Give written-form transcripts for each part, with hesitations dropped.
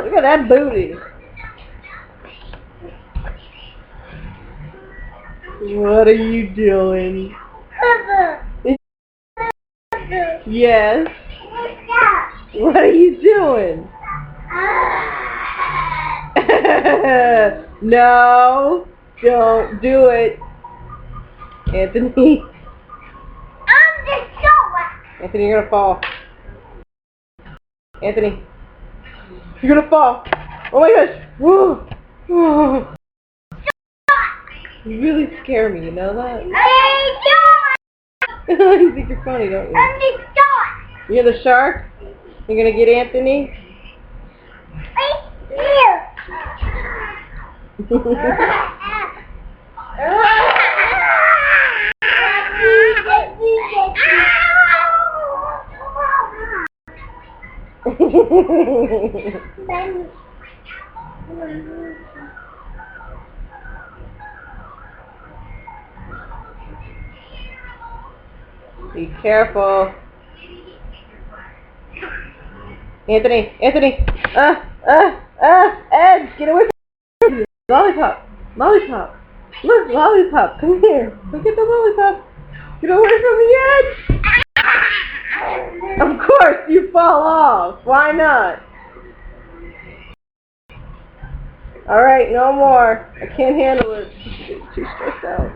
Look at that booty. What are you doing? Yes. What are you doing? No, don't do it. Anthony. Anthony, you're gonna fall. Anthony, you're gonna fall. Oh my gosh. Woo. Woo. You really scare me, you know that? You think you're funny, don't you? You're the shark? You're gonna get Anthony? Be careful. Anthony, Anthony! Ed, get away from me! Lollipop! Lollipop! Look, Lollipop, come here! Look at the Lollipop! Get away from me, Ed! Of course, you fall off! Why not? Alright, no more. I can't handle it. It's too stressed out.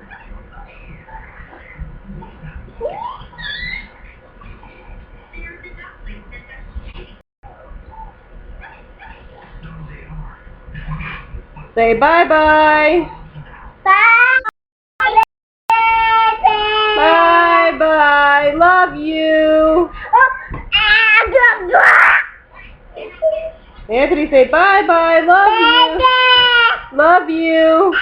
Say bye-bye. Bye-bye. Love you. Anthony, say bye-bye. Love you. Love you.